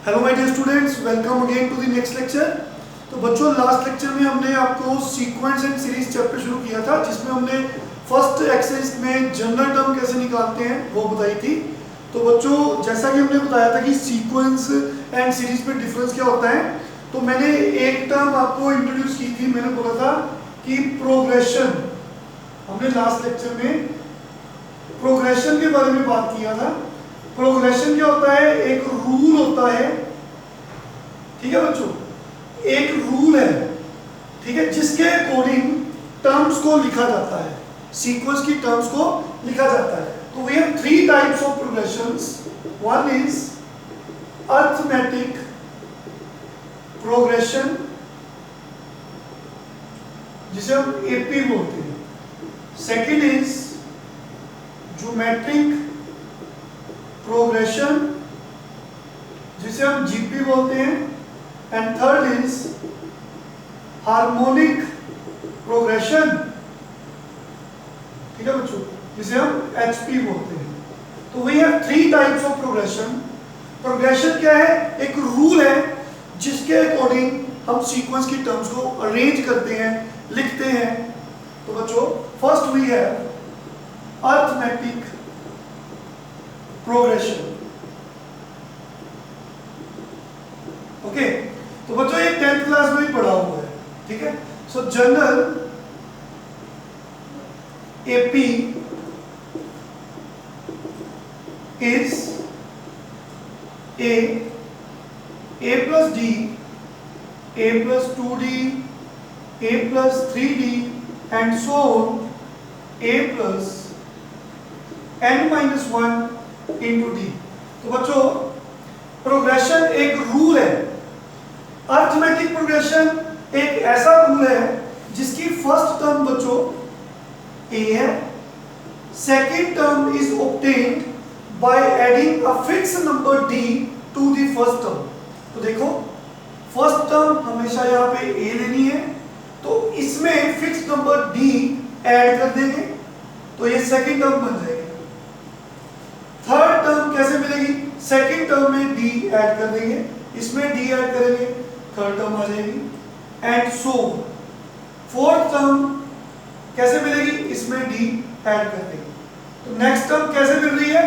Hello my dear students, welcome again to the next lecture. तो बच्चों, last lecture में हमने आपको सीक्वेंस एंड सीरीज चैप्टर शुरू किया था, जिसमें हमने फर्स्ट एक्सरसाइज में जनरल टर्म कैसे निकालते हैं वो बताई थी। तो बच्चों, जैसा कि हमने बताया था कि सीक्वेंस एंड सीरीज में डिफरेंस क्या होता है, तो मैंने एक टर्म आपको इंट्रोड्यूस की थी। मैंने बोला था कि प्रोग्रेशन, हमने लास्ट लेक्चर में प्रोग्रेशन के बारे में बात किया था। प्रोग्रेशन क्या होता है? एक रूल होता है, ठीक है बच्चों, एक रूल है, ठीक है, जिसके अकॉर्डिंग टर्म्स को लिखा जाता है, सीक्वेंस की टर्म्स को लिखा जाता है। तो we have three types of progressions. One is arithmetic progression, जिसे हम एपी बोलते हैं। सेकंड इज ज्योमेट्रिक प्रोग्रेशन, जिसे हम जीपी बोलते हैं। And third is harmonic progression, ठीक है बच्चों, जिसे हम एचपी बोलते हैं। तो we have three types of progression. Progression क्या है? एक रूल है जिसके अकॉर्डिंग हम सीक्वेंस की टर्म्स को अरेंज करते हैं, लिखते हैं। तो बच्चों, first we have arithmetic progression. Okay, तो बच्चों ये 10th क्लास में ही पढ़ा हुआ है, ठीक है। सो general AP is a plus D, A plus 2d, A plus 3d and so A plus n-1 into D. तो बच्चों, प्रोग्रेशन एक रूल है। अरिथमेटिक प्रोग्रेशन एक ऐसा रूल है जिसकी फर्स्ट टर्म बच्चों a है, second term is obtained by adding a fix number d to the first term. तो देखो, फर्स्ट टर्म हमेशा यहाँ पे a लेनी है, तो इसमें फिक्स नंबर d ऐड कर देंगे, तो ये सेकेंड टर्म बन जाएगी। थर्ड टर्म कैसे मिलेगी? सेकेंड टर्म में d ऐड कर देंगे, इसमें d ऐड करेंगे, थर्ड टर्म आ जाएगी। एंड सो फोर्थ टर्म कैसे मिलेगी? इसमें d ऐड कर देंगे। तो नेक्स्ट टर्म कैसे मिल रही है?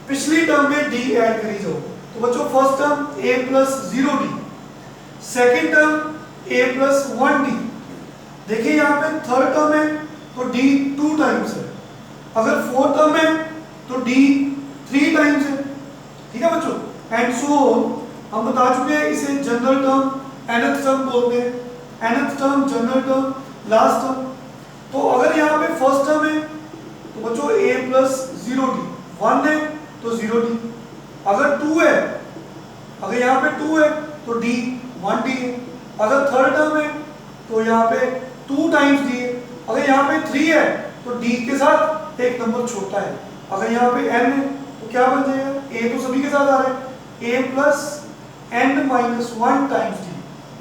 पिछली टर्म में d ऐड करी जाओ। तो बच्चों, first term a plus 0d, second term a plus 1d। देखिए यहाँ पे थर्ड टर्म है तो d 2 टाइम्स है, अगर फोर्थ टर्म है तो d 3 टाइम्स है, ठीक है बच्चों। एंड सो हम बता चुके हैं, इसे जनरल टर्म nth टर्म बोलते हैं। nth term, general term, last term. तो अगर यहाँ पे फर्स्ट टर्म है तो बच्चों a प्लस 0d, 1 है तो 0d। अगर 2 है, अगर यहाँ पे 2 है तो d 1d है। अगर थर्ड टर्म है तो यहाँ पे 2 टाइम्स d है। अगर यहाँ पे 3 है तो d के साथ एक नंबर छोटा है। अगर यहाँ पे n है तो क्या बन जाएगा? a तो सभी के साथ आ रहा है, a plus n-1 times d।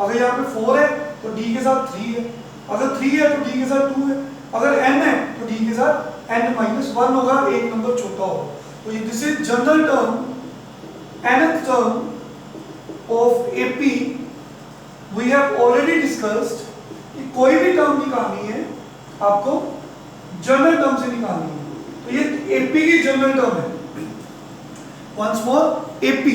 अगर यहाँ पे 4 है तो d के साथ 3 है, अगर 3 है तो d के साथ 2 है, अगर n है तो d के साथ n-1 होगा, एक नंबर छोटा होगा। तो ये this is general term, nth term of AP। We have already discussed कि कोई भी टर्म निकालनी है आपको जनरल टर्म से निकालनी है, तो ये AP की जनरल टर्म है। वंस मोर, AP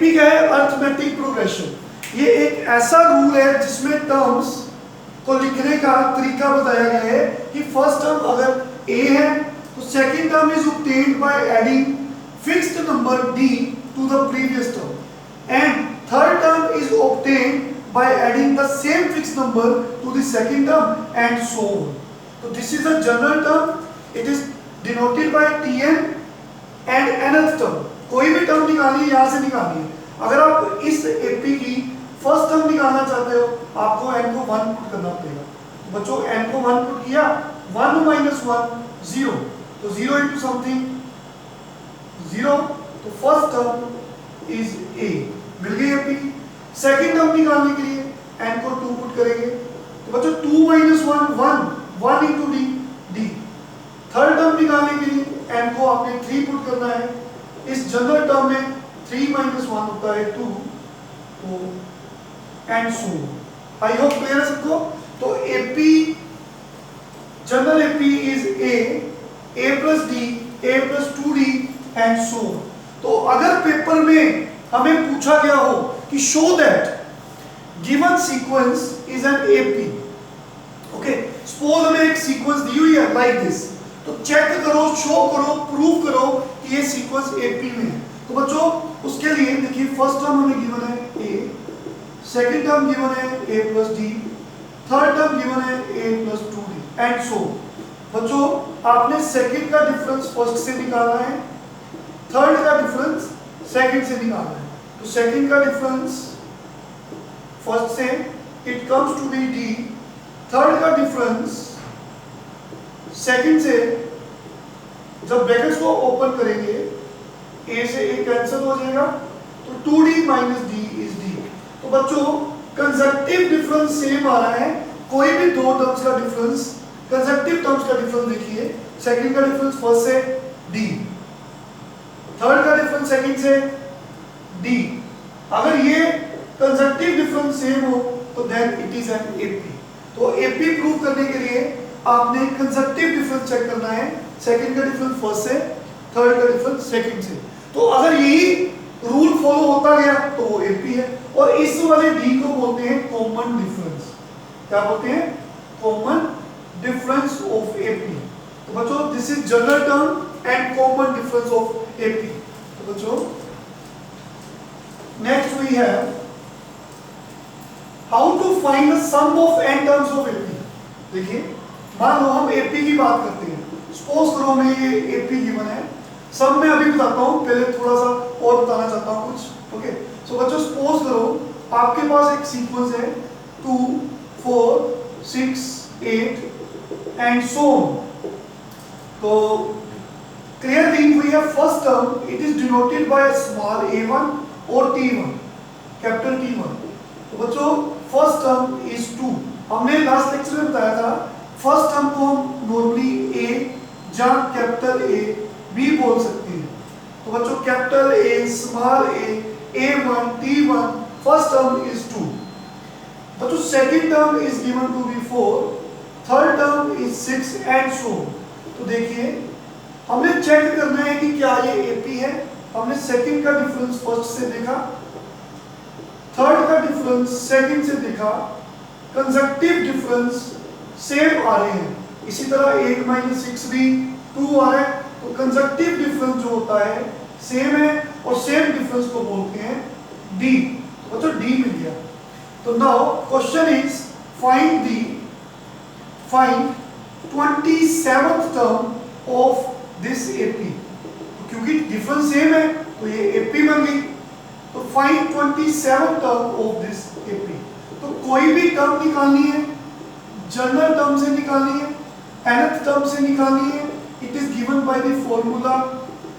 क्या है? Arithmetic progression. ये एक ऐसा रूल है जिसमें टर्म्स को लिखने का तरीका बताया गया है कि फर्स्ट टर्म अगर a है तो second term is obtained by adding fixed number d to the previous term, and third term is obtained by adding the same fixed number to the second term and so on. तो this is a general term, it is denoted by Tn and nth term. कोई भी term निकालनी है, यहाँ से निकालनी है। अगर आप इस AP की फर्स्ट टर्म निकालना चाहते हो, आपको n को 1 पुट करना पड़ेगा। तो बच्चों, n को 1 पुट किया, 1 minus 1 0, तो 0 into something 0, तो फर्स्ट टर्म इज a, मिल गई AP। सेकंड टर्म निकालने के लिए n को 2 पुट करेंगे, तो बच्चों 2 minus 1 1 into d। Third term निकालने के लिए n को आपने 3 पुट करना है। इस जनरल टर्म में 3 माइनस 1 होता है 2, तो and so. I hope clear है सबको। तो AP, general AP is a plus D, A plus 2d and so. तो अगर पेपर में हमें पूछा गया हो कि show that given sequence is an AP, okay, suppose हमें एक सीक्वेंस दी हुई है लाइक दिस, तो चेक करो, शो करो, प्रूव करो कि ये सीक्वेंस एपी में है। तो बच्चों उसके लिए देखिए, फर्स्ट टर्म हमें गिवन है ए, सेकंड टर्म गिवन है A plus D, third term given है A plus 2d and so. बच्चों आपने सेकंड का डिफरेंस फर्स्ट से निकालना है, थर्ड का डिफरेंस सेकंड से निकालना है। तो सेकंड का डिफरेंस फर्स्ट से, it comes to be D, third का डिफरेंस सेकंड से, जब ब्रैकेट्स को ओपन करेंगे ए से ए कैंसिल हो जाएगा, तो 2d minus D is D. तो बच्चों कंसेक्टिव डिफरेंस सेम आ रहा है, कोई भी दो टर्म्स का डिफरेंस, कंसेक्टिव टर्म्स का डिफरेंस देखिए, सेकंड का डिफरेंस फर्स्ट से डी, थर्ड का डिफरेंस सेकंड से डी। अगर ये कंसेक्टिव डिफरेंस सेम हो तो then it is an AP. तो एपी प्रूव करने के लिए आपने कंसेक्टिव डिफरेंस चेक करना है, सेकंड का डिफरेंस फर्स्ट से, थर्ड का डिफरेंस सेकंड से। तो अगर यही रूल फॉलो होता गया तो वो एपी है। और इस वाले डी को बोलते हैं कॉमन डिफरेंस। क्या बोलते हैं? Common difference of AP. तो बच्चों this is general term and common difference of AP. तो बच्चों next we have how to find the sum of n terms of AP. देखिए मान लो हम एपी की बात करते हैं, सपोज करो हमें ये एपी गिवन है, सब मैं अभी बताता हूँ, पहले थोड़ा सा और बताना चाहता हूँ कुछ। ओके सो बच्चों सपोज करो आपके पास एक सीक्वेंस है 2 4 6 8 एंड सो ऑन। तो clear thing we have first term, it is denoted by small a1 और t1, कैपिटल T1। तो बच्चों फर्स्ट टर्म इज 2। हमने लास्ट लेक्चर में बताया था फर्स्ट टर्म को हम नॉर्मली a या कैपिटल A भी बोल सकते हैं। तो बच्चों capital A, small a, a1, t1, first term is 2। बच्चों second term is given to be 4, third term is 6 and so. तो देखिए हमें चेक करना है कि क्या ये एपी है। हमने सेकंड का डिफरेंस फर्स्ट से देखा, थर्ड का डिफरेंस सेकंड से देखा, कंसेक्टिव डिफरेंस सेम आ रहे हैं। इसी तरह 8 माइनस 6 भी 2 आ रहा है। तो कंसेक्टिव डिफरेंस जो होता है सेम है और सेम डिफरेंस को बोलते हैं डी। तो डी मिल गया। तो now question is find 27th term of this AP. क्योंकि डिफरेंस सेम है तो ये एपी बन गई। तो find 27th term of this AP. तो कोई भी टर्म निकालनी है, जनरल टर्म से निकालनी है, nth टर्म से निकालनी है, it is given by the formula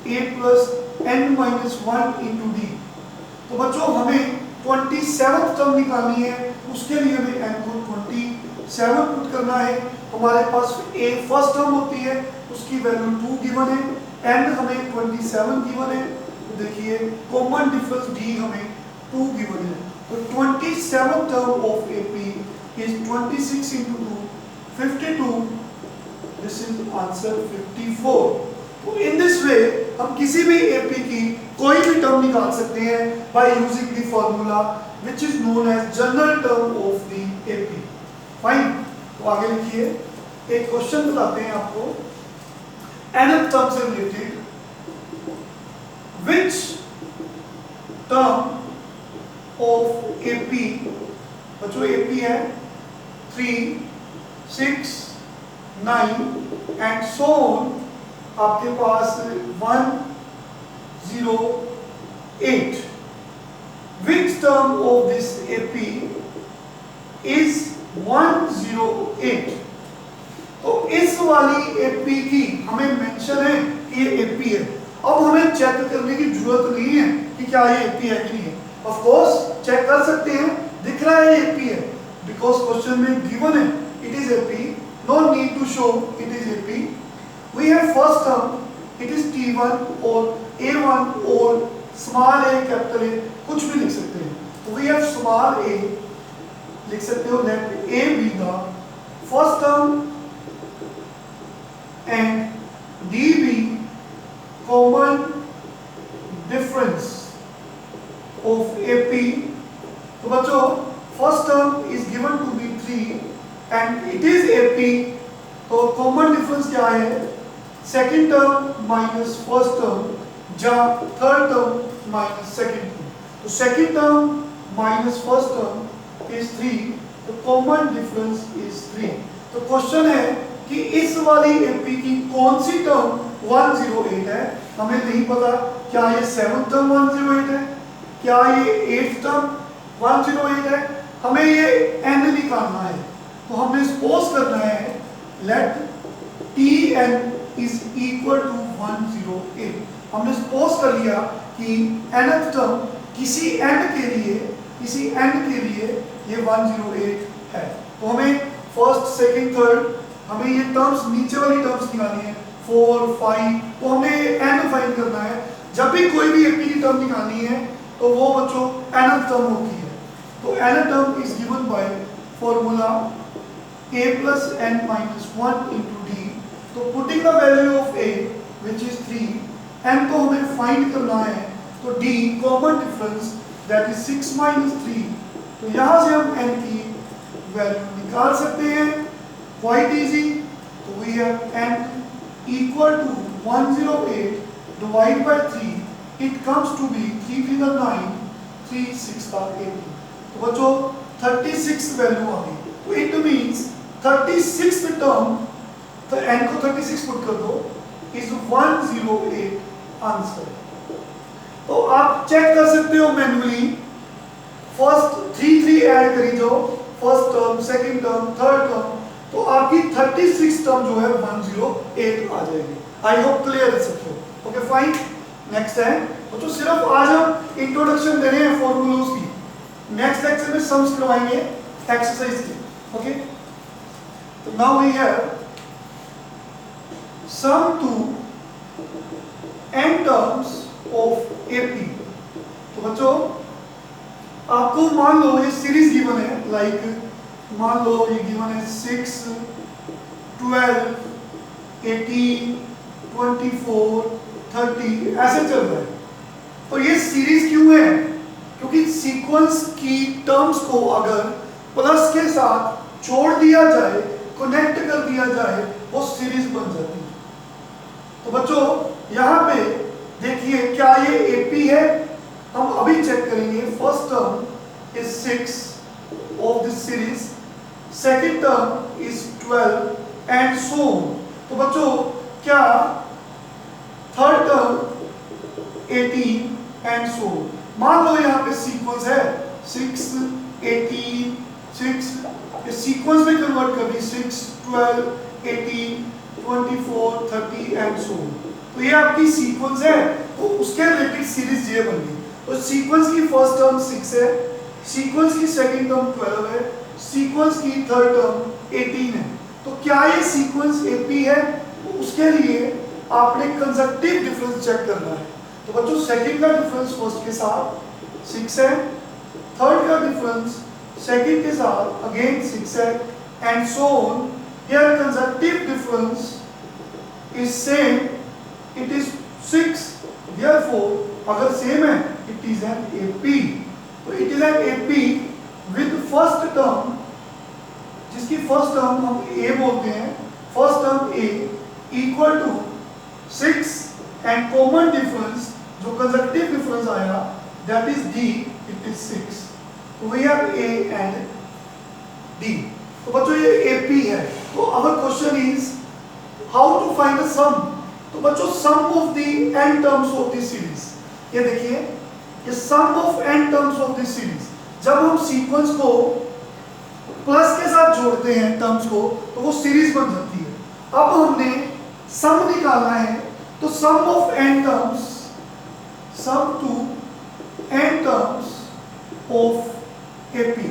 a plus n minus 1 into d। तो बच्चों हमें 27th टर्म निकालनी है, उसके लिए हमें n को 27 पुट करना है। हमारे पास a फर्स्ट टर्म होती है, उसकी वैल्यू 2 गिवन है, n हमें 27 गिवन है। तो देखिए कॉमन डिफरेंस d हमें 2 गिवन है। तो 27th term of AP is 26 into 2, 52. This is answer 54. तो in this way हम किसी भी AP की कोई भी टर्म निकाल सकते हैं by using the formula which is known as general term of the AP. Fine. तो आगे लिखिए, एक क्वेश्चन बताते हैं आपको nth टर्म से related. Which term of AP, बच्चों AP है 3, 6, 9 एंड सो ऑन, आपके पास 108। Which term of this AP is 108? तो इस वाली AP की हमें मेंशन है कि ये AP है। अब हमें चेक करने की जरूरत नहीं है कि क्या ये AP है कि नहीं है। ऑफ कोर्स चेक कर सकते हैं, दिख रहा है ये AP है, बिकॉज क्वेश्चन में गिवन है it is AP, no need to show it is AP। We have first term, it is T1 और A1 और स्मॉल ए कैपिटल ए कुछ भी लिख सकते हैं। तो वी हैव स्मॉल ए लिख सकते हो, let a be the first term and d be common difference of A P. तो बच्चों first term is given to be 3 and it is A P. तो कॉमन डिफरेंस क्या है, second term minus first term या third term minus second term. तो second term minus first term is 3, तो common difference is 3। तो question है कि इस वाली एपी की कौन सी टर्म 108 है। हमें नहीं पता, क्या ये 7th टर्म 108 है, क्या ये 8th टर्म 108 है, हमें ये n निकालना है। तो हमें सपोज करना है let Tn is equal to 108। हमने सपोज कर लिया कि nth टर्म किसी n के लिए ये 108 है। तो हमें फर्स्ट सेकंड थर्ड हमें ये टर्म्स नीचे वाली टर्म्स निकालनी है 4 5, तो हमें n फाइंड करना है। जब भी कोई भी एपी की टर्म निकालनी है तो वो बच्चों nth टर्म होती है। तो nth term is given by formula a plus n minus 1 into d। तो putting the value of a which is 3, n को हमें फाइंड करना है, तो d common difference that is 6 minus 3। तो यहाँ से हम n की वैल्यू निकाल सकते हैं quite easy। तो we have n equal to 108 divided by 3, it comes to be 3 3 9, 3 6 18। तो बच्चों 36 वैल्यू आ गई। तो इट मीन्स 36th टर्म, तो n को 36 पुट कर दो, इज 108 आंसर। तो आप चेक कर सकते हो मैन्युअली, फर्स्ट 3 3 ऐड करी जो first term second term third term, तो आपकी 36 टर्म जो है 108 आ जाएगी। आई होप क्लियर है सबको। ओके फाइन, नेक्स्ट है बच्चों, सिर्फ आज हम इंट्रोडक्शन दे रहे हैं फॉर्मूलोज की, नेक्स्ट लेक्चर में सम्स करवाएंगे एक्सरसाइज की। ओके, तो now we have sum to n terms of AP. तो बच्चों आपको मान लो ये सीरीज गिवन है, लाइक मान लो ये गिवन है 6 12 18 24 30 ऐसे चल रहा है। तो ये सीरीज क्यों है, क्योंकि सीक्वेंस की टर्म्स को अगर प्लस के साथ जोड़ दिया जाए, कनेक्ट कर दिया जाए, वो सीरीज बन जाती है। तो बच्चों यहाँ पे देखिए क्या ये एपी है, हम अभी चेक करेंगे। First term is 6 of this series, second term is 12 and so on. तो बच्चों क्या third term 18 and so on. मान लो यहाँ पे सीक्वेंस है 6 18 6, ये सीक्वेंस में कन्वर्ट कर दी 6 12 18 24 30 एंड सो ऑन। तो ये आपकी सीक्वेंस है, तो उसके रिलेटेड सीरीज ये बन गई। तो सीक्वेंस की फर्स्ट टर्म 6 है, सीक्वेंस की सेकंड टर्म 12 है, सीक्वेंस की थर्ड टर्म 18 है। तो क्या ये सीक्वेंस एपी है, तो उसके लिए आपने कंसेक्टिव डिफरेंस चेक करना है। तो बच्चों सेकंड का डिफरेंस फर्स्ट के साथ 6 है, थर्ड का डिफरेंस सेकंड के साथ अगेन 6 है and so on. Here consecutive difference is same, it is 6, therefore अगर सेम है इट इज एन एपी। तो it is an AP with first term, जिसकी फर्स्ट टर्म हम ए बोलते हैं, first term A equal to 6 and common difference जो consecutive difference आया that is D, it is 6। तो we have A and D. तो बच्चों ये एपी है। तो our question is how to find the sum. तो बच्चों sum of the n terms of this series, ये देखिए ये sum of n terms of this series, जब हम सीक्वेंस को प्लस के साथ जोड़ते हैं टर्म्स को, तो वो सीरीज बन जाती है। अब हमने सम निकालना है, तो sum of n terms, sum to n terms of AP,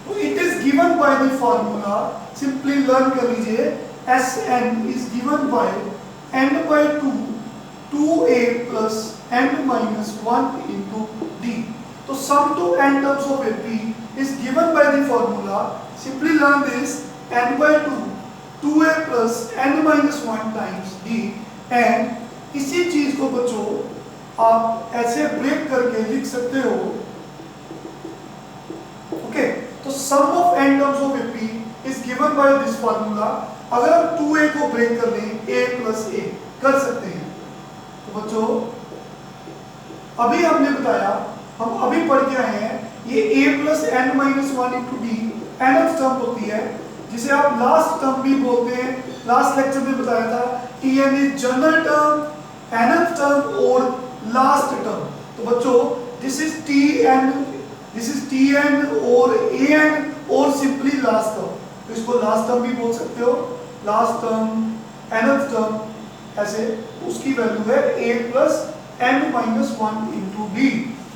तो it is given by the formula, simply learn कर लीजिए, Sn is given by n by 2 2a plus n minus 1 into d. So sum to n terms of AP is given by the formula. Simply learn this, n by 2 2a plus n minus 1 times d, and इसी चीज को बच्चों आप ऐसे break करके लिख सकते हो. ओके, तो sum of n terms of AP is given by this formula. अगर हम 2a को ब्रेक कर लें a plus a कर सकते हैं. तो बच्चों अभी हमने बताया, हम अभी पढ़ के आए हैं, ये a plus n minus 1 into d nth term होती है, जिसे आप लास्ट टर्म भी बोलते हैं. लास्ट लेक्चर में बताया था Tn is general term, nth term और लास्ट टर्म. तो बच्चों दिस इज Tn और An और सिंपली लास्ट टर्म. तो इसको लास्ट टर्म भी बोल सकते हो, लास्ट टर्म, nth टर्म, ऐसे उसकी वैल्यू है a plus n minus 1 into d.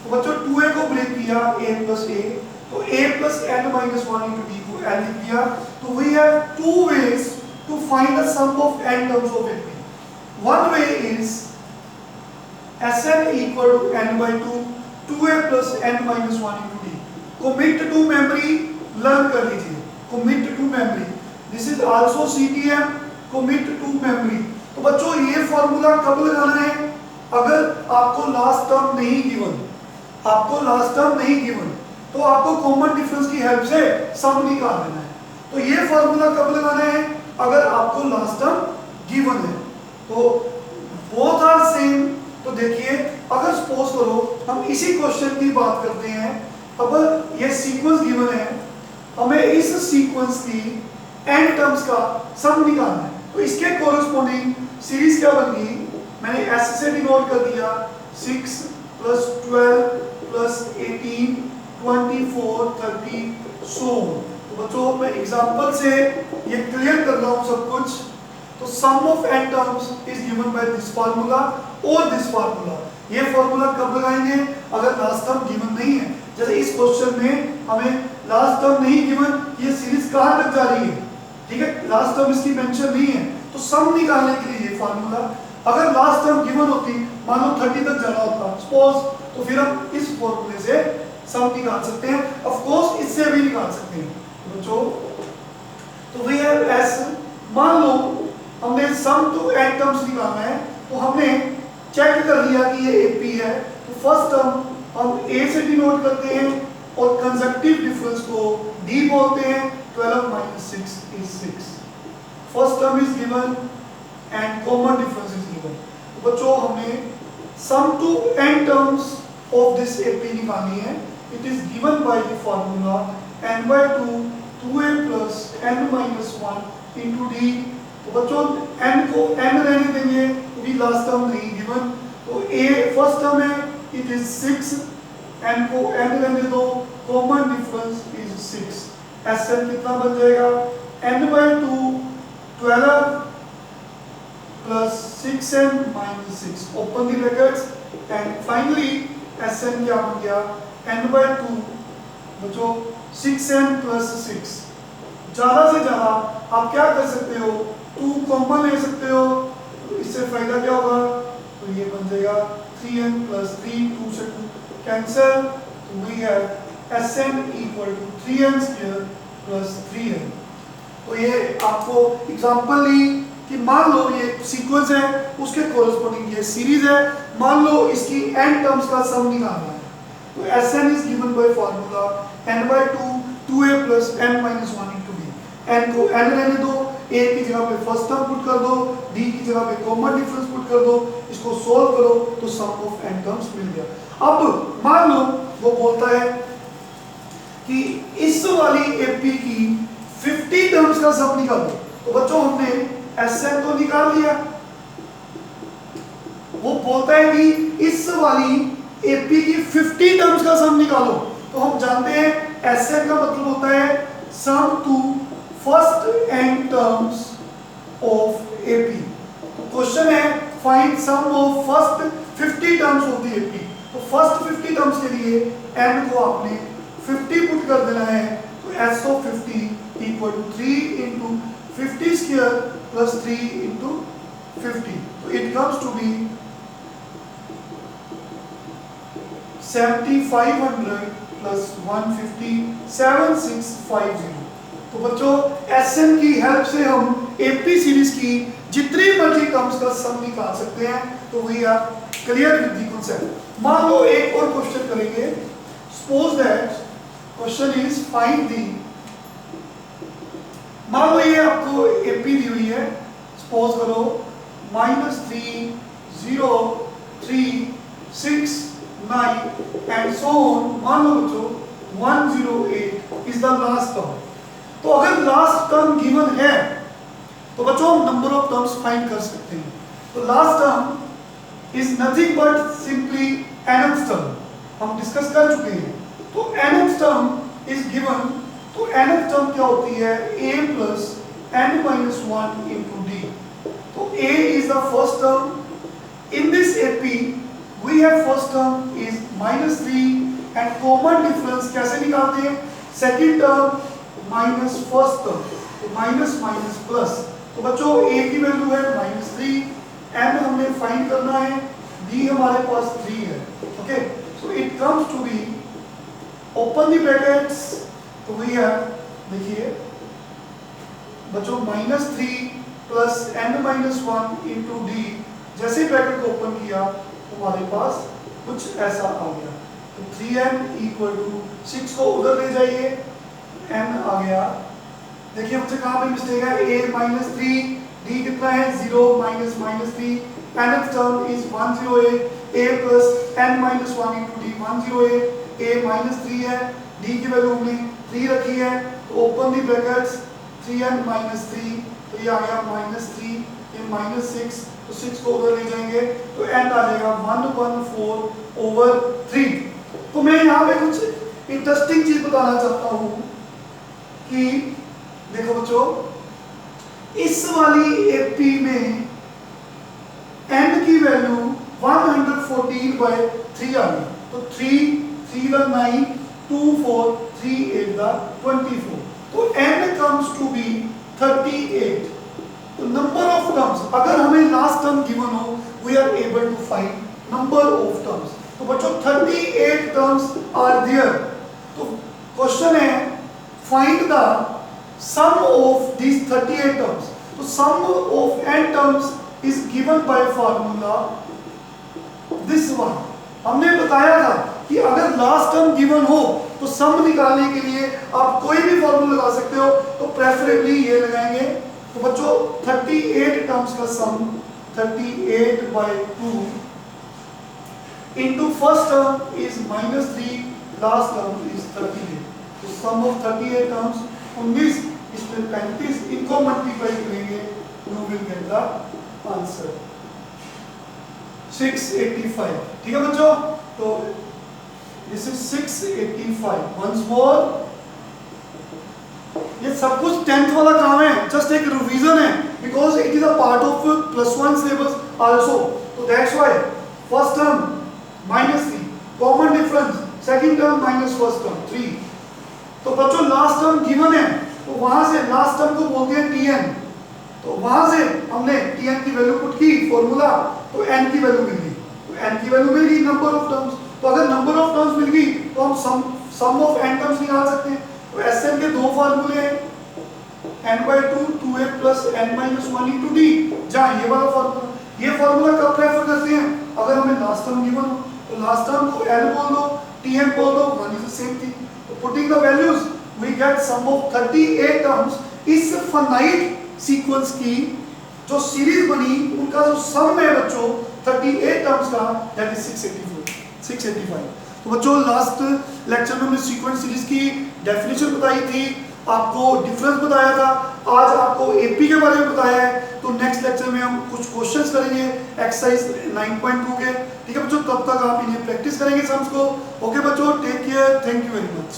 तो बच्चों 2a को ब्रेक किया a plus a, तो a plus n minus 1 into d को n लिख दिया. तो we have two ways to find the sum of n terms of AP. One way is Sn equal to n by 2 2a plus n minus 1 into d. Commit to memory, learn कर लीजिए. Commit to memory. This is also CTM, commit to memory. तो बच्चों ये formula कब लगाना है? अगर आपको लास्ट टर्म नहीं गिवन, तो आपको कॉमन डिफरेंस की हेल्प से सम निकाल लेना है. तो ये फॉर्मूला कब लगाना है? अगर आपको लास्ट टर्म गिवन है. तो बोथ आर सेम. तो देखिए, अगर सपोज करो हम इसी क्वेश्चन की बात करते हैं, अब ये सीक्वेंस गिवन है, हमें इस सीक्वेंस की n टर्म्स का सम निकालना है. तो इसके कोरिस्पोंडिंग सीरीज क्या बन गई? मैंने S से डिनोट कर दिया 6 plus 12 plus 18 24 30 so. तो बच्चों मैं एग्जांपल से ये क्लियर कर रहा हूँ सब कुछ. तो sum of n terms is given by this formula और दिस फार्मूला. ये फार्मूला कब लगाएंगे? अगर लास्ट टर्म गिवन नहीं है. जैसे इस क्वेश्चन में हमें लास्ट टर्म नहीं गिवन, ये सीरीज कहाँ तक जा रही है, ठीक है, लास्ट टर्म इसकी मेंशन नहीं है. तो सम निकालने के लिए ये फार्मूला, अगर लास्ट टर्म गिवन होती, मान लो 30 तक जाना होता सपोज, तो फिर हम इस फॉर्मूले से सम निकाल सकते हैं. ऑफ कोर्स इससे भी निकाल सकते हैं बच्चों. तो वी हैव एस, मान लो हमने सम टू n टर्म्स निकालना है, तो हमने चेक कर लिया कि ये AP है. तो फर्स्ट टर्म हम a से डिनोट करते हैं और कंसेक्टिव डिफरेंस को d बोलते हैं. 12 minus 6 is 6. First term is given and common difference is given. तो बच्चों हमने sum to n terms of this AP निकालनी है. It is given by the formula n by 2 2a plus n minus 1 into d. तो बच्चों n को n रहने देंगे, क्योंकि लास्ट टर्म नहीं गिवन. तो a फर्स्ट टर्म है, इट इज 6, n को n रहने दो, कॉमन डिफरेंस इज 6. Sn कितना बन जाएगा? n by 2 12 plus 6n minus 6, open the brackets, and finally Sn क्या बन गया? n by 2 बच्चों 6n plus 6. ज्यादा से ज्यादा आप क्या कर सकते हो? 2 कॉमन ले सकते हो. तो इससे फायदा क्या होगा? तो ये बन जाएगा 3n plus 3, 2 से 2 कैंसिल. तो we have Sn equal to 3n square plus 3n. तो ये आपको एग्जांपल ली कि मान लो ये सीक्वेंस है, उसके कोरिस्पोंडिंग ये सीरीज है, मान लो इसकी n टर्म्स का सम निकालना है. तो Sn is given by formula n by 2 2a plus n minus 1 into d. n को n रहने दो, a की जगह पे फर्स्ट टर्म पुट कर दो, d की जगह पे कॉमन डिफरेंस पुट कर दो, इसको सोल्व करो तो सम ऑफ n टर्म्स मिल गया. अब मान लो वो बोलता है कि इस वाली AP की 50 टर्म्स का सम निकालो. तो बच्चों हमने Sn तो निकाल लिया, वो बोलता है कि इस वाली AP की 50 टर्म्स का सम निकालो. तो हम जानते हैं Sn का मतलब होता है sum to first n terms of AP. तो क्वेश्चन है find sum of first 50 terms of the AP. तो फर्स्ट 50 टर्म्स के लिए n को आपने 50 पुट कर देना है. तो S of 50 equal to 3 into 50 square plus 3 into 50. So it comes to be 7500 plus 150 7650। तो बच्चों एसएन की हेल्प से हम एपी सीरीज की जितनी मर्जी टर्म्स का सम निकाल सकते हैं। तो we are clear with the concept. मान लो एक और क्वेश्चन करेंगे। Suppose that question is find the, मान लो ये आपको एपी दी हुई है, सपोज करो -3 0 3 6 9 एंड सो ऑन। मान लो बच्चों 108 इज द लास्ट टर्म। तो अगर लास्ट टर्म गिवन है तो बच्चों हम नंबर ऑफ टर्म्स फाइंड कर सकते हैं। तो last term is nothing but simply nth term, हम डिस्कस कर चुके हैं। तो nth टर्म इज गिवन, तो nth टर्म क्या होती है, a plus n minus 1 into D. तो a is the first term in this AP। We have first term is -3 and common difference कैसे निकालते हैं, second term minus first term, तो minus minus plus. तो बच्चों a की value है -3, n हमने फाइंड करना है, d हमारे पास 3 है। Okay, so it comes to be, open the brackets, तो वी हैव, देखिए बच्चों -3 plus n minus 1 into D. जैसे ब्रैकेट को ओपन किया तो हमारे पास कुछ ऐसा आ गया। तो 3n इक्वल टू 6 को उधर ले जाइए, n आ गया। देखिए हमसे कहाँ पे मिस्टेक है, a -3, d कितना है 0 minus -3, nth term is 108, a plus n minus 1 into D 108, a -3 है, d की वैल्यू हमने 3 रखी है। तो ओपन दी ब्रैकेट्स 3n -3, तो ये आ गया -3, ये -6, तो 6 को उधर ले जाएंगे तो n आ जाएगा 114/3। तो मैं यहाँ पे कुछ इंटरेस्टिंग चीज बताना चाहता हूँ कि देखो बच्चों, इस वाली एपी में n की वैल्यू 114/3 आ गई। तो 3 3 9 2 4 3 8 24, तो n कम्स टू बी 38। तो नंबर ऑफ टर्म्स, अगर हमें लास्ट टर्म गिवन हो, we are able to find number of terms. तो बच्चों 38 टर्म्स आर देयर। तो क्वेश्चन है find the sum of these 38 terms। तो sum of n terms is given by formula this one। हमने बताया था कि अगर लास्ट टर्म गिवन हो तो सम निकालने के लिए आप कोई भी फॉर्मूला लगा सकते हो, तो प्रेफरेबली ये लगाएंगे। तो बच्चों 38 टर्म्स का सम 38/2 into first term is -3, last term is 38। तो सम ऑफ 38 टर्म्स 19, इसमें 35, इनको मल्टीप्लाई करेंगे, you will get the answer 685। ठीक है बच्चों, तो दिस इज 685। वंस मोर, ये सब कुछ 10th वाला काम है, जस्ट एक रिवीजन है, because it is a part of +1 syllabus also. तो that's why first term -3, common difference, second term minus first term 3। तो बच्चों लास्ट टर्म गिवन है, तो वहां से लास्ट टर्म को बोलते हैं tn। तो वहां से हमने tn की वैल्यू पुट की फॉर्मूला, तो n की वैल्यू मिल गई। तो n की वैल्यू मिल गई नंबर ऑफ टर्म्स। तो अगर नंबर ऑफ टर्म्स मिल गई तो हम सम ऑफ n टर्म्स निकाल सकते हैं। तो Sn के दो फार्मूले हैं, n/2 2a plus n minus 1 into D. जहाँ ये वाला फार्मूला, ये फार्मूला कब प्रेफर करते हैं, अगर हमें लास्ट टर्म गिवन हो, तो लास्ट टर्म को n बोल दो, tn बोल दो, one is the same thing. तो putting the values we get sum of 38 terms। इस फाइनाइट सीक्वेंस की जो सीरीज बनी, उनका जो सम है बच्चों 38 टर्म्स का, दैट इज 685। तो बच्चों लास्ट लेक्चर में हमने सीक्वेंस सीरीज की डेफिनेशन बताई थी, आपको डिफरेंस बताया था, आज आपको एपी के बारे में बताया है। तो नेक्स्ट लेक्चर में हम कुछ क्वेश्चंस करेंगे एक्सरसाइज 9.2 के। ठीक है बच्चों, तब तक आप इन्हें प्रैक्टिस करेंगे सम्स को। ओके बच्चों, take care, thank you very much.